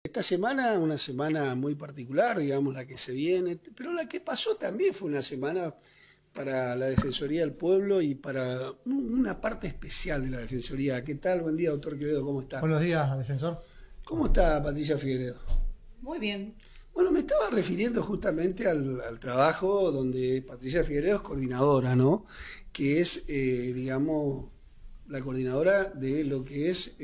Esta semana, una semana muy particular, digamos, la que se viene, pero la que pasó también fue una semana para la Defensoría del Pueblo y para una parte especial de la Defensoría. ¿Qué tal? Buen día, doctor Quevedo, ¿cómo está? Buenos días, defensor. ¿Cómo está Patricia Figueredo? Muy bien. Bueno, me estaba refiriendo justamente al trabajo donde Patricia Figueredo es coordinadora, ¿no? Que es, digamos, la coordinadora de lo que es...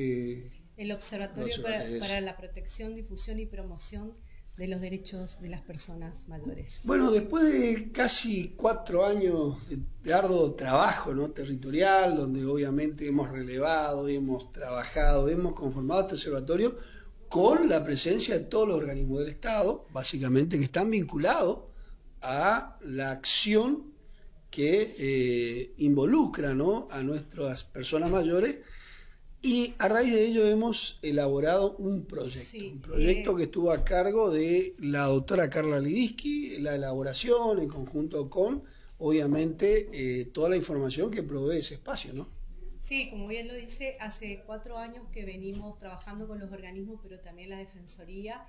El Observatorio para la Protección, Difusión y Promoción de los Derechos de las Personas Mayores. Bueno, después de casi 4 años de arduo trabajo, ¿no?, territorial, donde obviamente hemos relevado, hemos trabajado, hemos conformado este observatorio con la presencia de todos los organismos del Estado, básicamente que están vinculados a la acción que involucra, ¿no?, a nuestras personas mayores. Y a raíz de ello hemos elaborado un proyecto que estuvo a cargo de la doctora Carla Libisky, la elaboración en conjunto con, obviamente, toda la información que provee ese espacio, ¿no? Sí, como bien lo dice, hace 4 años que venimos trabajando con los organismos, pero también la Defensoría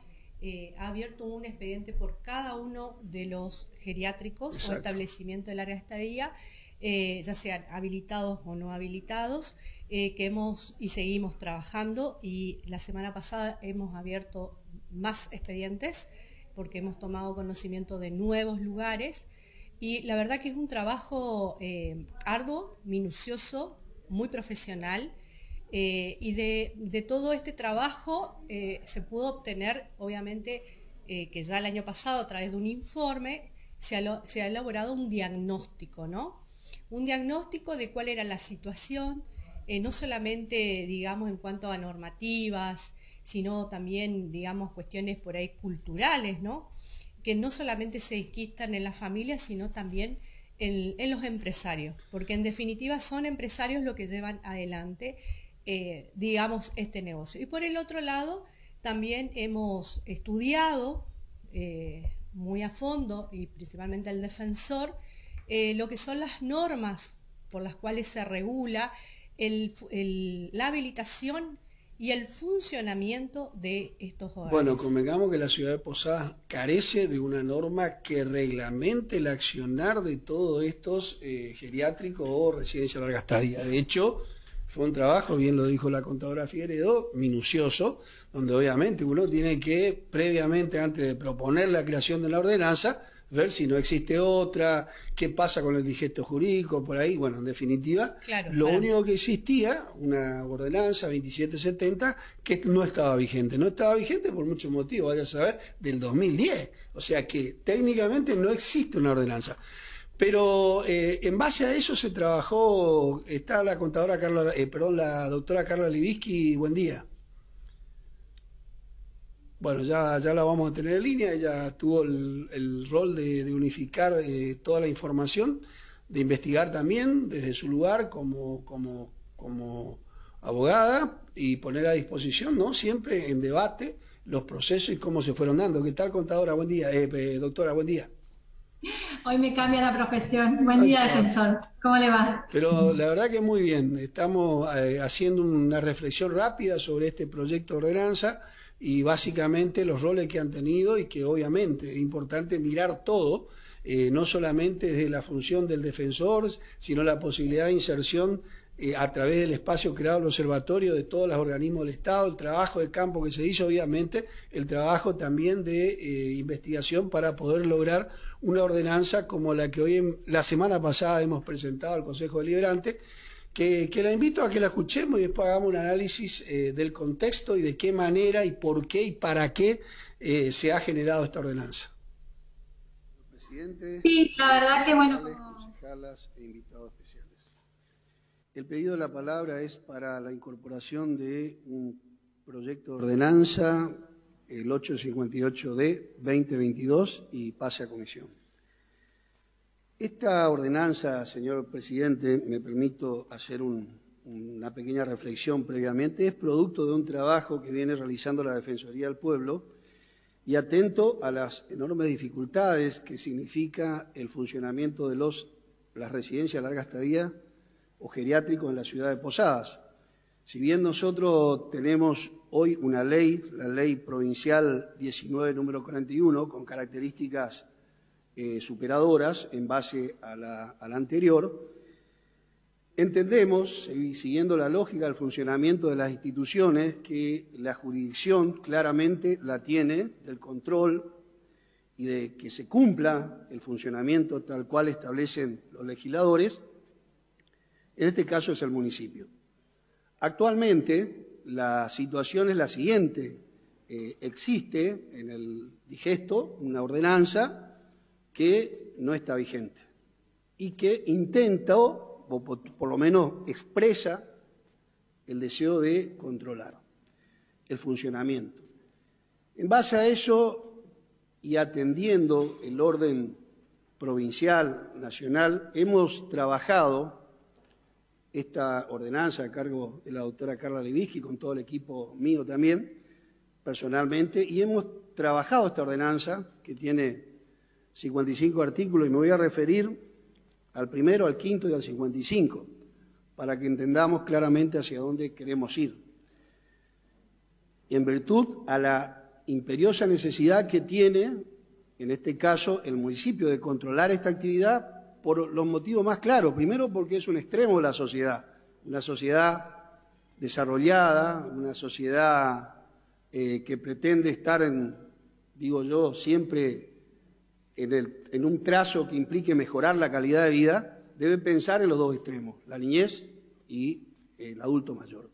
ha abierto un expediente por cada uno de los geriátricos. Exacto. O establecimientos del área de estadía, ya sean habilitados o no habilitados, que hemos y seguimos trabajando, y la semana pasada hemos abierto más expedientes porque hemos tomado conocimiento de nuevos lugares, y la verdad que es un trabajo arduo, minucioso, muy profesional, y de todo este trabajo se pudo obtener, obviamente, que ya el año pasado, a través de un informe, se ha elaborado un diagnóstico, ¿no? Un diagnóstico de cuál era la situación, no solamente, digamos, en cuanto a normativas, sino también, digamos, cuestiones por ahí culturales, ¿no?, que no solamente se enquistan en las familias, sino también en los empresarios, porque en definitiva son empresarios los que llevan adelante, digamos, este negocio. Y por el otro lado, también hemos estudiado muy a fondo, y principalmente el defensor, lo que son las normas por las cuales se regula la habilitación y el funcionamiento de estos hogares. Bueno, convengamos que la ciudad de Posadas carece de una norma que reglamente el accionar de todos estos geriátricos o residencias de larga estadía. De hecho, fue un trabajo, bien lo dijo la contadora Figueredo, minucioso, donde obviamente uno tiene que, previamente, antes de proponer la creación de la ordenanza, ver si no existe otra, qué pasa con el digesto jurídico, por ahí. Bueno, en definitiva, claro, lo único que existía, una ordenanza 2770, que no estaba vigente. No estaba vigente por muchos motivos, vaya a saber, del 2010. O sea que técnicamente no existe una ordenanza. Pero en base a eso se trabajó. Está la contadora Carla, la doctora Carla Libisky. Buen día. Bueno, ya la vamos a tener en línea. Ella tuvo el rol de unificar toda la información, de investigar también desde su lugar como abogada, y poner a disposición, ¿no?, siempre en debate los procesos y cómo se fueron dando. ¿Qué tal, contadora? Buen día. Doctora, buen día. Hoy me cambia la profesión. Buen día, defensor. ¿Cómo le va? Pero la verdad que muy bien. Estamos haciendo una reflexión rápida sobre este proyecto de ordenanza y básicamente los roles que han tenido, y que obviamente es importante mirar todo, no solamente desde la función del defensor, sino la posibilidad de inserción a través del espacio creado el observatorio de todos los organismos del Estado, el trabajo de campo que se hizo, obviamente, el trabajo también de investigación para poder lograr una ordenanza como la que la semana pasada hemos presentado al Consejo Deliberante, que la invito a que la escuchemos y después hagamos un análisis del contexto y de qué manera y por qué y para qué se ha generado esta ordenanza. Sí, la verdad que bueno. Concejalas e invitados especiales. El pedido de la palabra es para la incorporación de un proyecto de ordenanza, el 858-D-2022, y pase a comisión. Esta ordenanza, señor presidente, me permito hacer una pequeña reflexión previamente, es producto de un trabajo que viene realizando la Defensoría del Pueblo y atento a las enormes dificultades que significa el funcionamiento de las residencias de larga estadía o geriátricos en la ciudad de Posadas. Si bien nosotros tenemos hoy una ley, la Ley Provincial 19, número 41, con características superadoras en base a la anterior. Entendemos, siguiendo la lógica del funcionamiento de las instituciones, que la jurisdicción claramente la tiene del control y de que se cumpla el funcionamiento tal cual establecen los legisladores. En este caso es el municipio. Actualmente la situación es la siguiente. Existe en el digesto una ordenanza que no está vigente y que intenta, o por lo menos expresa, el deseo de controlar el funcionamiento. En base a eso y atendiendo el orden provincial, nacional, hemos trabajado esta ordenanza a cargo de la doctora Carla Levinsky, con todo el equipo mío también, personalmente, y hemos trabajado esta ordenanza que tiene 55 artículos, y me voy a referir al primero, al quinto y al 55, para que entendamos claramente hacia dónde queremos ir. En virtud a la imperiosa necesidad que tiene, en este caso, el municipio de controlar esta actividad por los motivos más claros. Primero, porque es un extremo de la sociedad, una sociedad desarrollada, una sociedad que pretende estar digo yo, siempre en un trazo que implique mejorar la calidad de vida, debe pensar en los dos extremos, la niñez y el adulto mayor.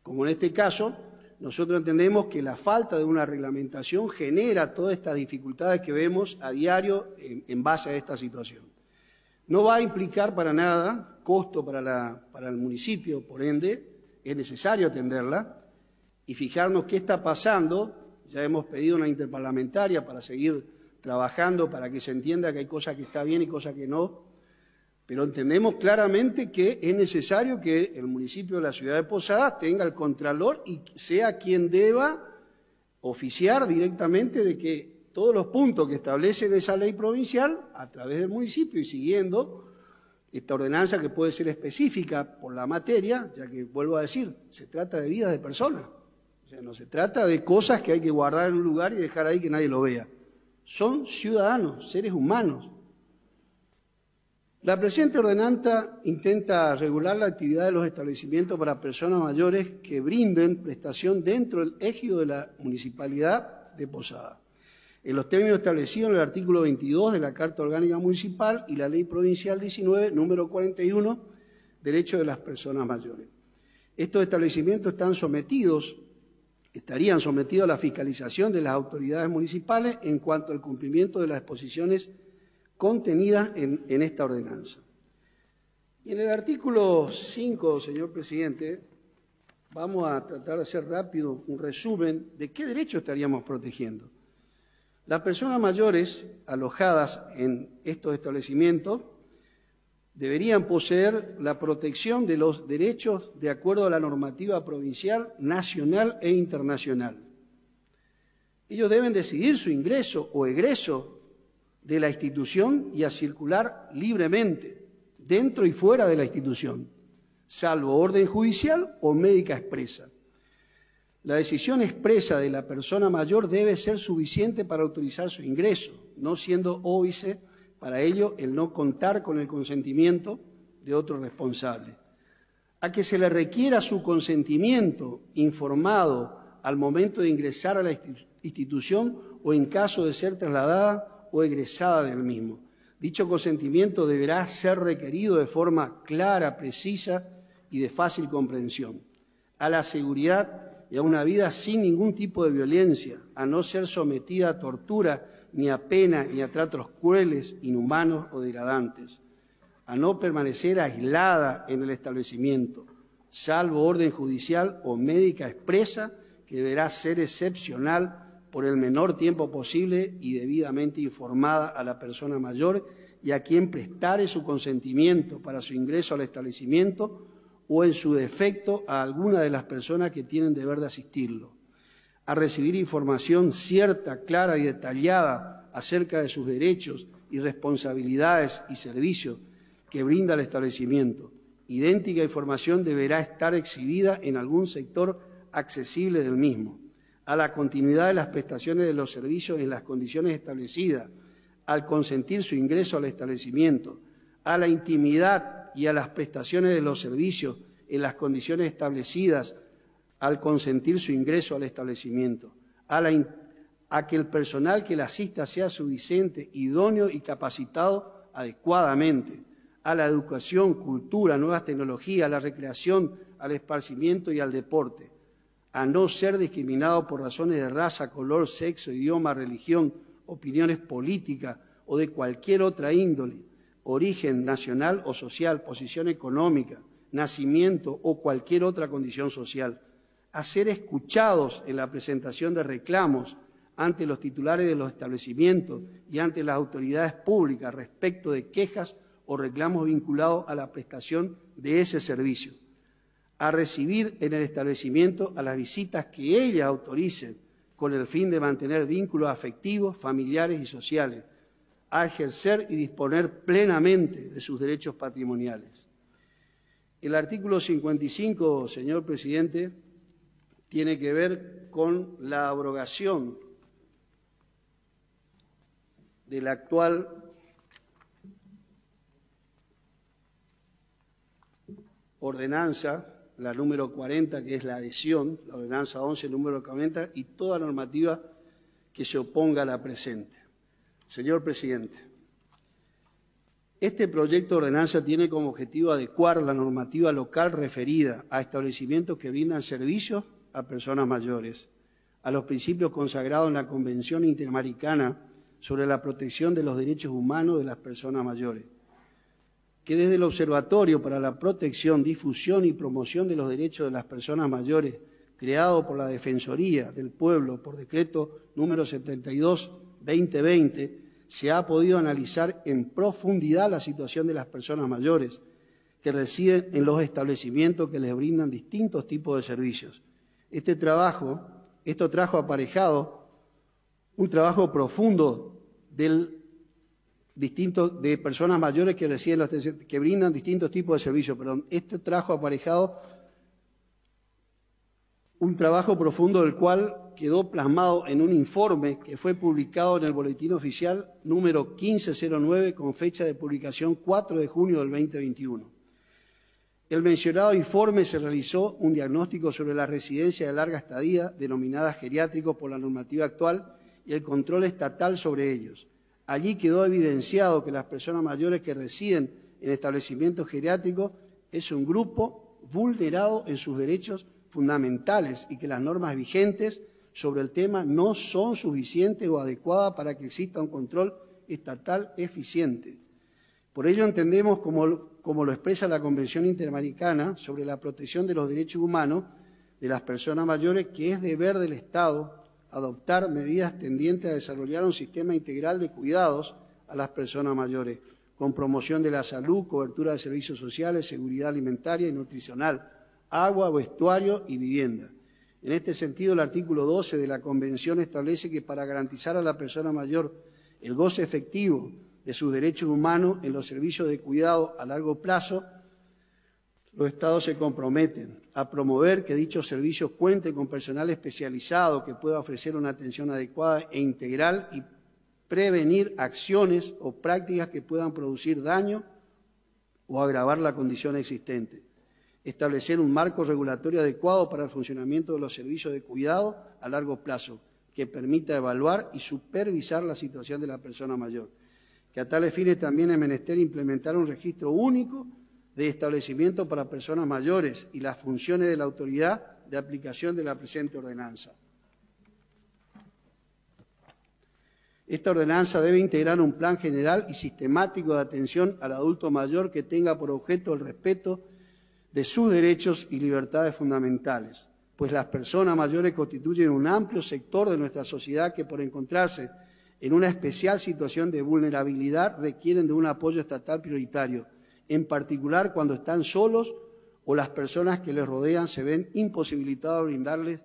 Como en este caso, nosotros entendemos que la falta de una reglamentación genera todas estas dificultades que vemos a diario en base a esta situación. No va a implicar para nada costo para el municipio, por ende, es necesario atenderla y fijarnos qué está pasando. Ya hemos pedido una interparlamentaria para seguir trabajando, para que se entienda que hay cosas que está bien y cosas que no, pero entendemos claramente que es necesario que el municipio de la ciudad de Posadas tenga el contralor y sea quien deba oficiar directamente de que todos los puntos que establece esa ley provincial, a través del municipio y siguiendo esta ordenanza que puede ser específica por la materia, ya que, vuelvo a decir, se trata de vidas de personas. O sea, no se trata de cosas que hay que guardar en un lugar y dejar ahí que nadie lo vea. Son ciudadanos, seres humanos. La presente ordenanza intenta regular la actividad de los establecimientos para personas mayores que brinden prestación dentro del ejido de la Municipalidad de Posadas, en los términos establecidos en el artículo 22 de la Carta Orgánica Municipal y la Ley Provincial 19, número 41, Derechos de las Personas Mayores. Estos establecimientos estarían sometidos a la fiscalización de las autoridades municipales en cuanto al cumplimiento de las disposiciones contenidas en esta ordenanza. Y en el artículo 5, señor presidente, vamos a tratar de hacer rápido un resumen de qué derechos estaríamos protegiendo. Las personas mayores alojadas en estos establecimientos deberían poseer la protección de los derechos de acuerdo a la normativa provincial, nacional e internacional. Ellos deben decidir su ingreso o egreso de la institución y a circular libremente, dentro y fuera de la institución, salvo orden judicial o médica expresa. La decisión expresa de la persona mayor debe ser suficiente para autorizar su ingreso, no siendo óbice para ello el no contar con el consentimiento de otro responsable. A que se le requiera su consentimiento informado al momento de ingresar a la institución o en caso de ser trasladada o egresada del mismo. Dicho consentimiento deberá ser requerido de forma clara, precisa y de fácil comprensión. A la seguridad y a una vida sin ningún tipo de violencia, a no ser sometida a tortura, ni a pena, ni a tratos crueles, inhumanos o degradantes, a no permanecer aislada en el establecimiento, salvo orden judicial o médica expresa, que deberá ser excepcional por el menor tiempo posible y debidamente informada a la persona mayor y a quien prestare su consentimiento para su ingreso al establecimiento o en su defecto a alguna de las personas que tienen deber de asistirlo, a recibir información cierta, clara y detallada acerca de sus derechos y responsabilidades y servicios que brinda el establecimiento. Idéntica información deberá estar exhibida en algún sector accesible del mismo, a la continuidad de las prestaciones de los servicios en las condiciones establecidas, al consentir su ingreso al establecimiento, a la intimidad y a las prestaciones de los servicios en las condiciones establecidas, al consentir su ingreso al establecimiento, a que el personal que la asista sea suficiente, idóneo y capacitado adecuadamente, a la educación, cultura, nuevas tecnologías, a la recreación, al esparcimiento y al deporte, a no ser discriminado por razones de raza, color, sexo, idioma, religión, opiniones políticas o de cualquier otra índole, origen nacional o social, posición económica, nacimiento o cualquier otra condición social, a ser escuchados en la presentación de reclamos ante los titulares de los establecimientos y ante las autoridades públicas respecto de quejas o reclamos vinculados a la prestación de ese servicio, a recibir en el establecimiento a las visitas que ellas autoricen con el fin de mantener vínculos afectivos, familiares y sociales, a ejercer y disponer plenamente de sus derechos patrimoniales. El artículo 55, señor presidente, tiene que ver con la abrogación de la actual ordenanza, la número 40, que es la adhesión, la ordenanza 11, número 40, y toda normativa que se oponga a la presente. Señor presidente, este proyecto de ordenanza tiene como objetivo adecuar la normativa local referida a establecimientos que brindan servicios a personas mayores, a los principios consagrados en la Convención Interamericana sobre la protección de los derechos humanos de las personas mayores, que desde el Observatorio para la Protección, Difusión y Promoción de los Derechos de las Personas Mayores, creado por la Defensoría del Pueblo por decreto número 72/2020, se ha podido analizar en profundidad la situación de las personas mayores que residen en los establecimientos que les brindan distintos tipos de servicios. Esto trajo aparejado un trabajo profundo de personas mayores que residen que brindan distintos tipos de servicios. Esto trajo aparejado un trabajo profundo del cual quedó plasmado en un informe que fue publicado en el Boletín Oficial número 1509 con fecha de publicación 4 de junio del 2021. El mencionado informe se realizó un diagnóstico sobre la residencia de larga estadía, denominada geriátricos por la normativa actual, y el control estatal sobre ellos. Allí quedó evidenciado que las personas mayores que residen en establecimientos geriátricos es un grupo vulnerado en sus derechos fundamentales y que las normas vigentes sobre el tema no son suficientes o adecuadas para que exista un control estatal eficiente. Por ello entendemos, como lo expresa la Convención Interamericana sobre la protección de los derechos humanos de las personas mayores, que es deber del Estado adoptar medidas tendientes a desarrollar un sistema integral de cuidados a las personas mayores, con promoción de la salud, cobertura de servicios sociales, seguridad alimentaria y nutricional, agua, vestuario y vivienda. En este sentido, el artículo 12 de la Convención establece que para garantizar a la persona mayor el goce efectivo de sus derechos humanos en los servicios de cuidado a largo plazo, los Estados se comprometen a promover que dichos servicios cuenten con personal especializado que pueda ofrecer una atención adecuada e integral y prevenir acciones o prácticas que puedan producir daño o agravar la condición existente. Establecer un marco regulatorio adecuado para el funcionamiento de los servicios de cuidado a largo plazo que permita evaluar y supervisar la situación de la persona mayor. Que a tales fines también es menester implementar un registro único de establecimientos para personas mayores y las funciones de la autoridad de aplicación de la presente ordenanza. Esta ordenanza debe integrar un plan general y sistemático de atención al adulto mayor que tenga por objeto el respeto de sus derechos y libertades fundamentales, pues las personas mayores constituyen un amplio sector de nuestra sociedad que, por encontrarse en una especial situación de vulnerabilidad, requieren de un apoyo estatal prioritario, en particular cuando están solos o las personas que les rodean se ven imposibilitados a brindarles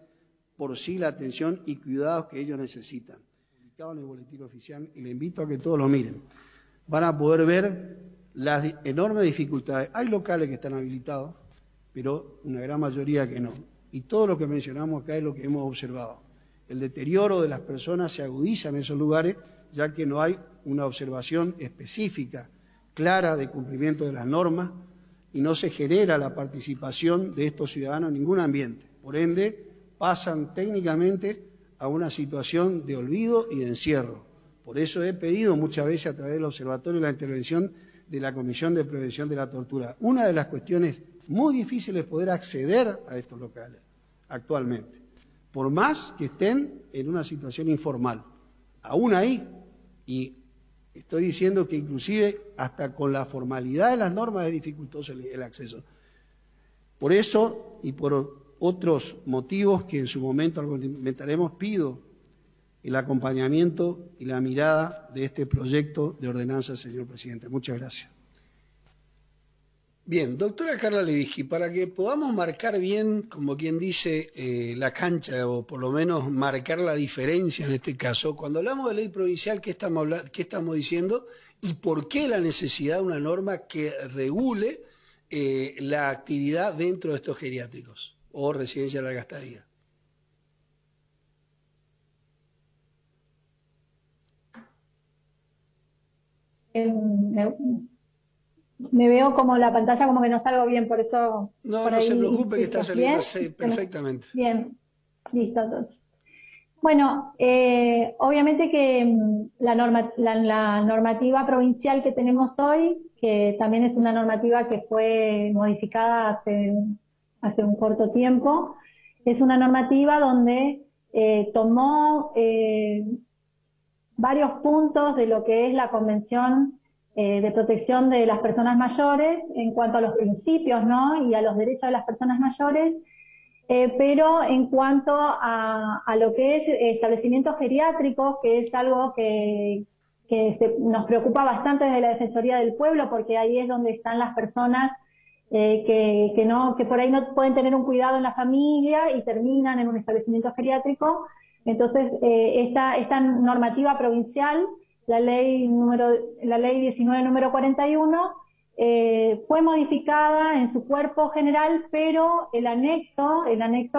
por sí la atención y cuidados que ellos necesitan. Publicado en el Boletín Oficial, y le invito a que todos lo miren. Van a poder ver las enormes dificultades. Hay locales que están habilitados, pero una gran mayoría que no. Y todo lo que mencionamos acá es lo que hemos observado. El deterioro de las personas se agudiza en esos lugares, ya que no hay una observación específica, clara de cumplimiento de las normas, y no se genera la participación de estos ciudadanos en ningún ambiente. Por ende, pasan técnicamente a una situación de olvido y de encierro. Por eso he pedido muchas veces a través del observatorio la intervención de la Comisión de Prevención de la Tortura. Una de las cuestiones muy difíciles es poder acceder a estos locales actualmente, por más que estén en una situación informal. Aún ahí, y estoy diciendo que inclusive hasta con la formalidad de las normas es dificultoso el acceso. Por eso y por otros motivos que en su momento argumentaremos, pido el acompañamiento y la mirada de este proyecto de ordenanza, señor presidente. Muchas gracias. Bien, doctora Carla Levinsky, para que podamos marcar bien, como quien dice, la cancha, o por lo menos marcar la diferencia en este caso, cuando hablamos de ley provincial, ¿qué estamos diciendo? ¿Y por qué la necesidad de una norma que regule la actividad dentro de estos geriátricos o residencia de larga estadía? Me veo como la pantalla como que no salgo bien, por eso... No, por no ahí se preocupe, que está saliendo bien. perfectamente. Bien, listo entonces. Bueno, obviamente que la normativa provincial que tenemos hoy, que también es una normativa que fue modificada hace un corto tiempo, es una normativa donde tomó varios puntos de lo que es la Convención de Protección de las Personas Mayores en cuanto a los principios, ¿no?, y a los derechos de las personas mayores, pero en cuanto a lo que es establecimientos geriátricos, que es algo que nos preocupa bastante desde la Defensoría del Pueblo, porque ahí es donde están las personas que por ahí no pueden tener un cuidado en la familia y terminan en un establecimiento geriátrico. Entonces, esta normativa provincial, la ley 19 número 41, fue modificada en su cuerpo general, pero el anexo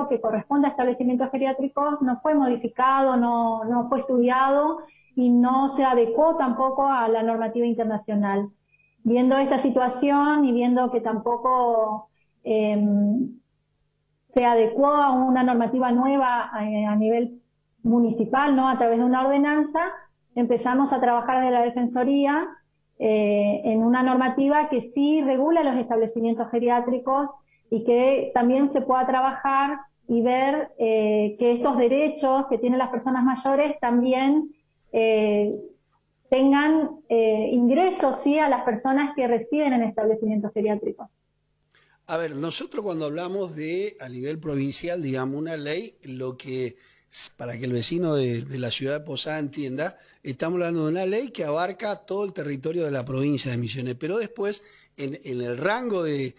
que corresponde a establecimientos geriátricos no fue modificado, no fue estudiado y no se adecuó tampoco a la normativa internacional. Viendo esta situación y viendo que tampoco se adecuó a una normativa nueva a nivel municipal, ¿no?, a través de una ordenanza, empezamos a trabajar desde la Defensoría en una normativa que sí regula los establecimientos geriátricos y que también se pueda trabajar y ver que estos derechos que tienen las personas mayores también tengan ingresos, sí, a las personas que residen en establecimientos geriátricos. A ver, nosotros cuando hablamos de, a nivel provincial, digamos, una ley, lo que, para que el vecino de la ciudad de Posada entienda, estamos hablando de una ley que abarca todo el territorio de la provincia de Misiones, pero después, en el rango de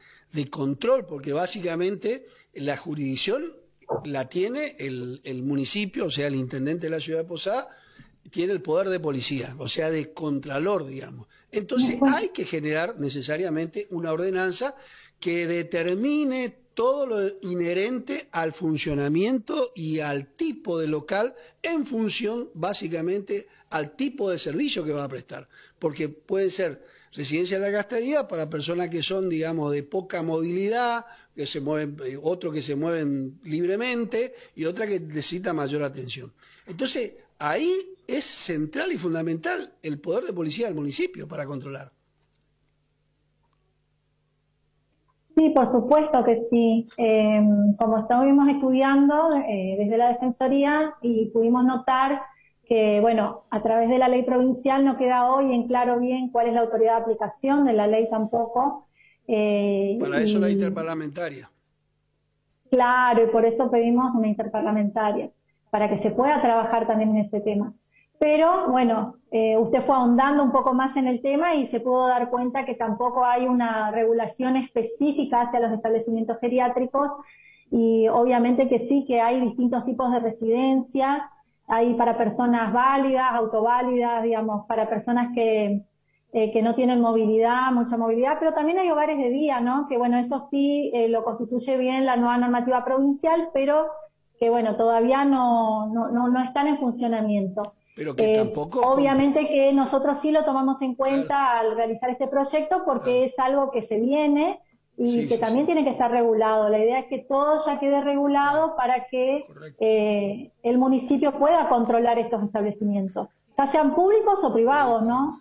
control, porque básicamente la jurisdicción la tiene el municipio, o sea, el intendente de la ciudad de Posada, tiene el poder de policía, o sea, de contralor, digamos. Entonces hay que generar necesariamente una ordenanza que determine todo lo inherente al funcionamiento y al tipo de local en función, básicamente, al tipo de servicio que va a prestar. Porque puede ser residencia de larga estadía para personas que son, digamos, de poca movilidad, que se mueven, otros que se mueven libremente y otra que necesita mayor atención. Entonces, ahí es central y fundamental el poder de policía del municipio para controlar. Sí, por supuesto que sí. Como estuvimos estudiando desde la Defensoría y pudimos notar que, bueno, a través de la ley provincial no queda hoy en claro bien cuál es la autoridad de aplicación de la ley tampoco. Para eso la interparlamentaria. Claro, y por eso pedimos una interparlamentaria, para que se pueda trabajar también en ese tema. Pero, bueno, usted fue ahondando un poco más en el tema y se pudo dar cuenta que tampoco hay una regulación específica hacia los establecimientos geriátricos y obviamente que sí, que hay distintos tipos de residencia, hay para personas válidas, autoválidas, digamos, para personas que que no tienen movilidad, mucha movilidad, pero también hay hogares de día, ¿no? Que bueno, eso sí lo constituye bien la nueva normativa provincial, pero que bueno, todavía no están en funcionamiento. Pero que tampoco... Obviamente que nosotros sí lo tomamos en cuenta al realizar este proyecto porque es algo que se viene y que también tiene que estar regulado. La idea es que todo ya quede regulado para que el municipio pueda controlar estos establecimientos, ya sean públicos o privados, ¿no?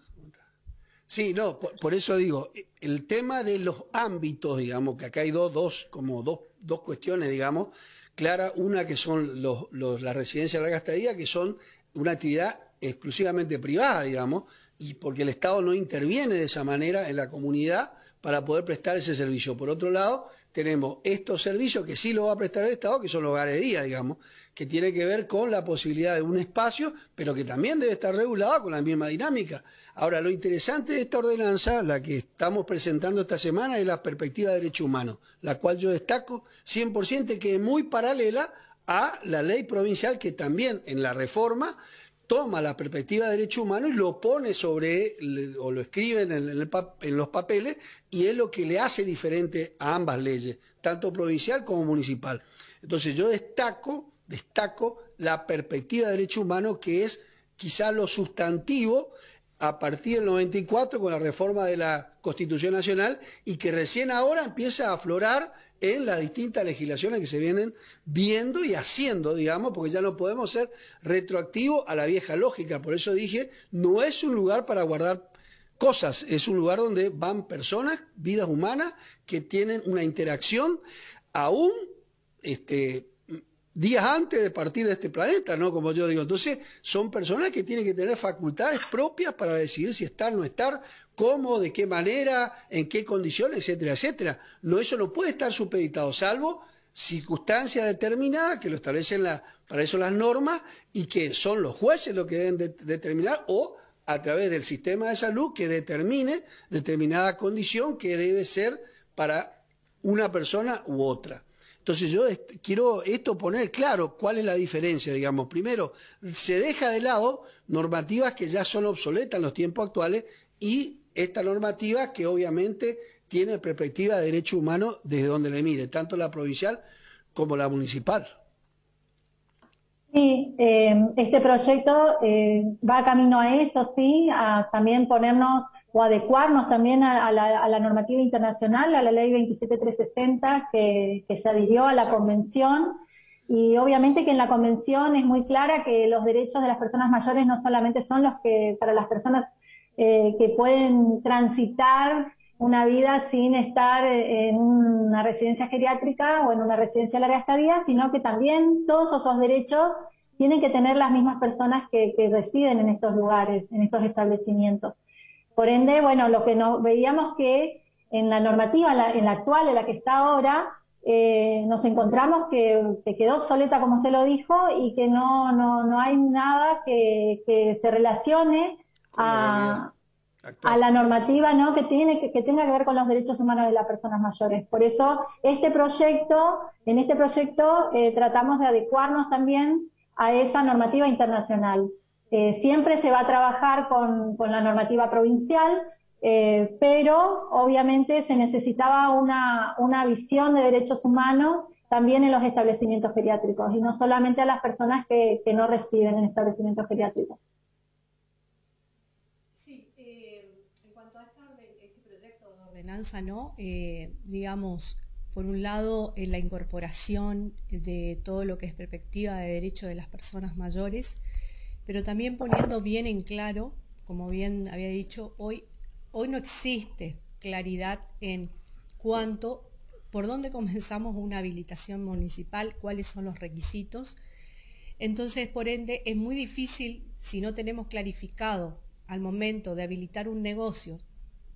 Sí, no, por eso digo, el tema de los ámbitos, digamos, que acá hay dos cuestiones, digamos, claras, una que son las residencias de larga estadía, que son una actividad exclusivamente privada, digamos, y porque el Estado no interviene de esa manera en la comunidad para poder prestar ese servicio. Por otro lado, tenemos estos servicios que sí lo va a prestar el Estado, que son los hogares de día, digamos, que tiene que ver con la posibilidad de un espacio, pero que también debe estar regulado con la misma dinámica. Ahora, lo interesante de esta ordenanza, la que estamos presentando esta semana, es la perspectiva de derechos humanos, la cual yo destaco 100% que es muy paralela a la ley provincial, que también en la reforma toma la perspectiva de derechos humanos y lo pone o lo escribe en los papeles, y es lo que le hace diferente a ambas leyes, tanto provincial como municipal. Entonces yo destaco la perspectiva de derechos humanos, que es quizá lo sustantivo a partir del 94 con la reforma de la Constitución Nacional, y que recién ahora empieza a aflorar en las distintas legislaciones que se vienen viendo y haciendo, digamos, porque ya no podemos ser retroactivos a la vieja lógica. Por eso dije, no es un lugar para guardar cosas, es un lugar donde van personas, vidas humanas, que tienen una interacción aún días antes de partir de este planeta, ¿no? Como yo digo. Entonces, son personas que tienen que tener facultades propias para decidir si estar o no estar, cómo, de qué manera, en qué condiciones, etcétera, etcétera. No, eso no puede estar supeditado, salvo circunstancias determinadas que lo establecen para eso las normas, y que son los jueces los que deben determinar, o a través del sistema de salud que determine determinada condición que debe ser para una persona u otra. Entonces yo quiero poner claro cuál es la diferencia, digamos. Primero, se deja de lado normativas que ya son obsoletas en los tiempos actuales, y esta normativa que obviamente tiene perspectiva de derechos humanos desde donde le mire, tanto la provincial como la municipal. Sí, este proyecto va camino a eso, sí, a también ponernos o adecuarnos también a la normativa internacional, a la ley 27360 que se adhirió a la convención. Y obviamente que en la convención es muy clara que los derechos de las personas mayores no solamente son los que para las personas que pueden transitar una vida sin estar en una residencia geriátrica o en una residencia de larga estadía, sino que también todos esos derechos tienen que tener las mismas personas que residen en estos lugares, en estos establecimientos. Por ende, bueno, lo que veíamos que en la normativa, en la actual, en la que está ahora, nos encontramos que quedó obsoleta, como usted lo dijo, y que no hay nada que se relacione a la normativa, ¿no? que tenga que ver con los derechos humanos de las personas mayores. Por eso, en este proyecto tratamos de adecuarnos también a esa normativa internacional. Siempre se va a trabajar con la normativa provincial, pero obviamente se necesitaba una visión de derechos humanos también en los establecimientos geriátricos, y no solamente a las personas que no residen en establecimientos geriátricos. Sí, en cuanto a este proyecto de ordenanza, ¿no? Digamos, por un lado, la incorporación de todo lo que es perspectiva de derecho de las personas mayores, pero también poniendo bien en claro, como bien había dicho, hoy no existe claridad en por dónde comenzamos una habilitación municipal, cuáles son los requisitos. Entonces, por ende, es muy difícil, si no tenemos clarificado al momento de habilitar un negocio,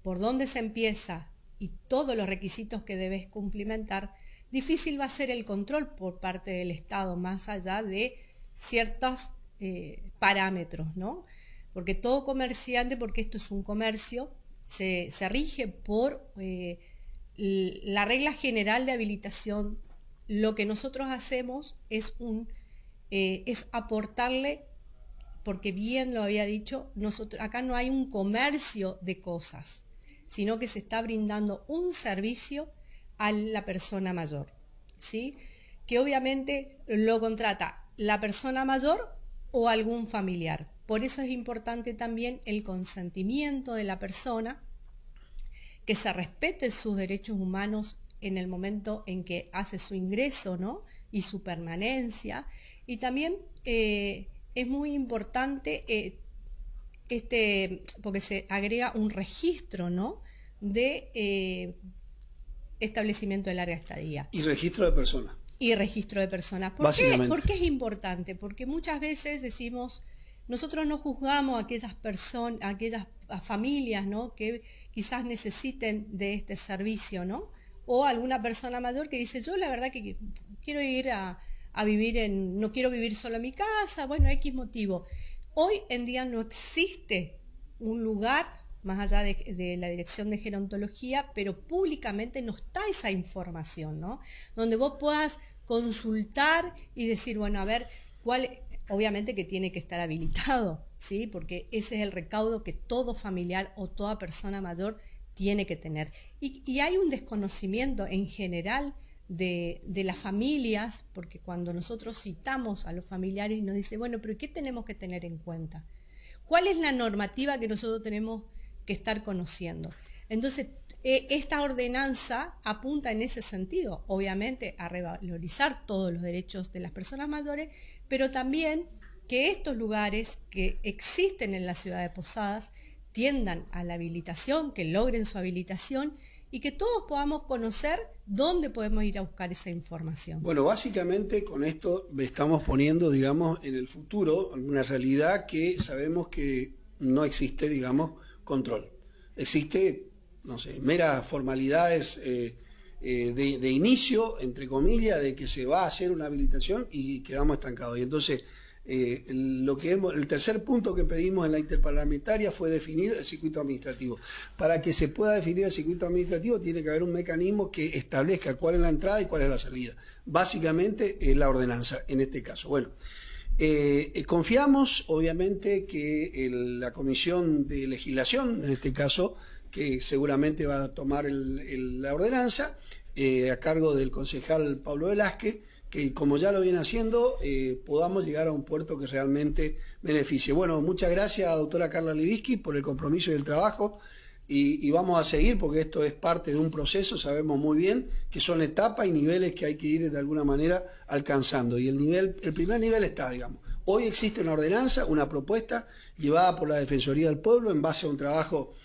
por dónde se empieza y todos los requisitos que debes cumplimentar, difícil va a ser el control por parte del Estado, más allá de ciertos parámetros, ¿no? Porque todo comerciante, porque esto es un comercio, se rige por la regla general de habilitación. Lo que nosotros hacemos es aportarle, porque bien lo había dicho, acá no hay un comercio de cosas, sino que se está brindando un servicio a la persona mayor, ¿sí? Que obviamente lo contrata la persona mayor o algún familiar. Por eso es importante también el consentimiento de la persona, que se respeten sus derechos humanos en el momento en que hace su ingreso, ¿no? Y su permanencia. Y también es muy importante porque se agrega un registro, ¿no? De establecimiento de larga estadía. Y registro de personas. Y registro de personas. ¿Por qué es importante? Porque muchas veces decimos, nosotros no juzgamos a aquellas personas, a aquellas familias, ¿no? Que quizás necesiten de este servicio, ¿no? O alguna persona mayor que dice, yo la verdad que quiero ir a vivir no quiero vivir solo en mi casa, bueno, X motivo. Hoy en día no existe un lugar, más allá de la Dirección de Gerontología, pero públicamente no está esa información, ¿no? Donde vos puedas consultar y decir, bueno, a ver, obviamente que tiene que estar habilitado, ¿sí? Porque ese es el recaudo que todo familiar o toda persona mayor tiene que tener. Y hay un desconocimiento en general de las familias, porque cuando nosotros citamos a los familiares nos dice, bueno, pero ¿qué tenemos que tener en cuenta? ¿Cuál es la normativa que nosotros tenemos que estar conociendo? Entonces, esta ordenanza apunta en ese sentido, obviamente a revalorizar todos los derechos de las personas mayores, pero también que estos lugares que existen en la ciudad de Posadas tiendan a la habilitación, que logren su habilitación y que todos podamos conocer dónde podemos ir a buscar esa información. Bueno, básicamente con esto estamos poniendo, digamos, en el futuro una realidad que sabemos que no existe, digamos, control. Existe, no sé, meras formalidades de inicio, entre comillas, de que se va a hacer una habilitación y quedamos estancados. Y entonces, el tercer punto que pedimos en la interparlamentaria fue definir el circuito administrativo. Para que se pueda definir el circuito administrativo tiene que haber un mecanismo que establezca cuál es la entrada y cuál es la salida. Básicamente es la ordenanza en este caso. Bueno, confiamos obviamente que la Comisión de Legislación, en este caso, que seguramente va a tomar la ordenanza, a cargo del concejal Pablo Velázquez, que como ya lo viene haciendo, podamos llegar a un puerto que realmente beneficie. Bueno, muchas gracias, doctora Carla Libisky, por el compromiso y el trabajo, y vamos a seguir porque esto es parte de un proceso, sabemos muy bien que son etapas y niveles que hay que ir de alguna manera alcanzando, y el primer nivel está, digamos. Hoy existe una ordenanza, una propuesta llevada por la Defensoría del Pueblo en base a un trabajo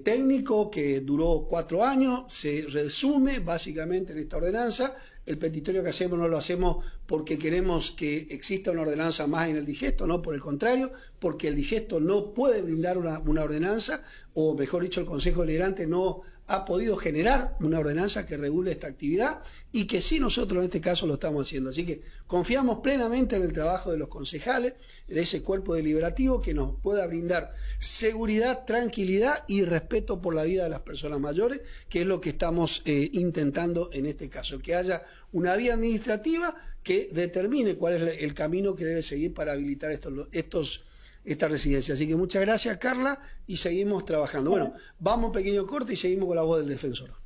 técnico que duró 4 años, se resume básicamente en esta ordenanza. El petitorio que hacemos no lo hacemos porque queremos que exista una ordenanza más en el digesto, no, por el contrario, porque el digesto no puede brindar una ordenanza, o mejor dicho, el Consejo Deliberante no ha podido generar una ordenanza que regule esta actividad, y que sí nosotros en este caso lo estamos haciendo. Así que confiamos plenamente en el trabajo de los concejales, de ese cuerpo deliberativo que nos pueda brindar seguridad, tranquilidad y respeto por la vida de las personas mayores, que es lo que estamos intentando en este caso, que haya una vía administrativa que determine cuál es el camino que debe seguir para habilitar esta residencia. Así que muchas gracias, Carla, y seguimos trabajando. Bueno, vamos a un pequeño corte y seguimos con la voz del defensor.